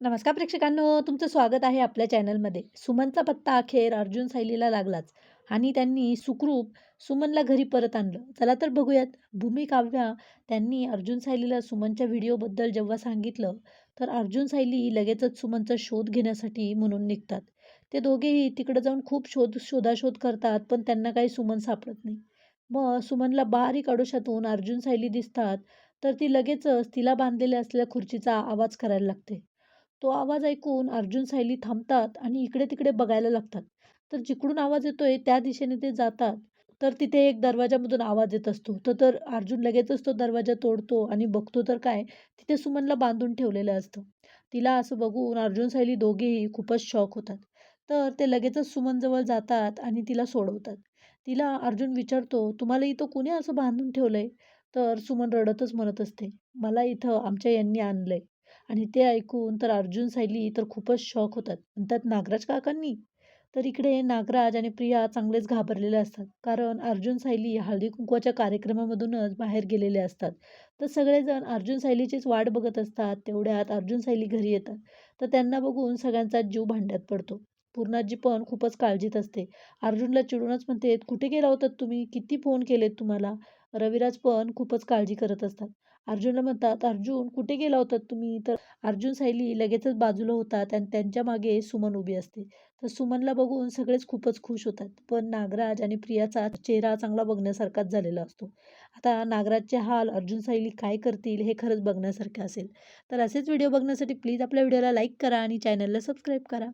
नमस्कार प्रेक्षकांनो, तुमचं स्वागत आहे आपल्या चॅनलमध्ये. सुमनचा पत्ता अखेर अर्जुन सायलीला लागलाच आणि त्यांनी सुखरूप सुमनला घरी परत आणलं. चला तर बघूयात. भूमी काव्या त्यांनी अर्जुन सायलीला सुमनच्या व्हिडिओबद्दल जेव्हा सांगितलं, तर अर्जुन सायली लगेचच सुमनचा शोध घेण्यासाठी म्हणून निघतात. ते दोघेही तिकडे जाऊन खूप शोधाशोध करतात, पण त्यांना काही सुमन सापडत नाही. मग सुमनला बारीक आडोशातून अर्जुन सायली दिसतात, तर ती लगेचच तिला बांधलेल्या असलेल्या खुर्चीचा आवाज करायला लागते. तो आवाज ऐकून अर्जुन सायली थांबतात आणि इकडे-तिकडे बघायला लागतात. तर जिकडून आवाज येतोय त्या दिशेने ते जातात. तर तिथे एक दरवाजामधून आवाज येत असतो. तर तर अर्जुन लगेचच तो दरवाजा तोडतो आणि बघतो तर काय, तिथे सुमनला बांधून ठेवलेलं असतं. तिला असं बघून अर्जुन सायली दोघेही खूपच शॉक होतात. तर ते लगेचच सुमनजवळ जातात आणि तिला सोडवतात. तिला अर्जुन विचारतो, "तुम्हाला इथं कुणी असं बांधून ठेवलंय?" तर सुमन रडतच म्हणत असते, "मला इथं आमच्या यांनी आणलंय." आणि ते ऐकून तर अर्जुन सायली तर खूपच शॉक होतात. म्हणतात, "नागराज काकांनी?" तर इकडे नागराज आणि प्रिया चांगलेच घाबरलेले असतात. कारण अर्जुन सायली हळदी-कुंकवाच्या कार्यक्रमामधूनच बाहेर गेलेले असतात. तर सगळेजण अर्जुन सायलीचीच वाट बघत असतात. तेवढ्यात अर्जुन सायली घरी येतात. तर त्यांना बघून सगळ्यांचा जीव भांड्यात पडतो. पूर्णाजी पण खूपच काळजीत असते. अर्जुनला चिडूनच म्हणते, "कुठे गेला होतात तुम्ही? किती फोन केलेत तुम्हाला?" रविराज पण खूपच काळजी करत असतात. अर्जुनला म्हणतात, "अर्जुन कुठे गेला होतात तुम्ही?" तर अर्जुन सायली लगेचच बाजूला होतात आणि त्यांच्या मागे सुमन उभी असते. तर सुमनला बघून सगळेच खूपच खुश होतात. पण नागराज आणि प्रियाचा चेहरा चांगला बघण्यासारखाच झालेला असतो. आता नागराजचे हाल अर्जुन सायली काय करतील हे खरंच बघण्यासारखं असेल. तर असेच व्हिडिओ बघण्यासाठी प्लीज आपल्या व्हिडिओला लाईक करा आणि चॅनलला सबस्क्राईब करा.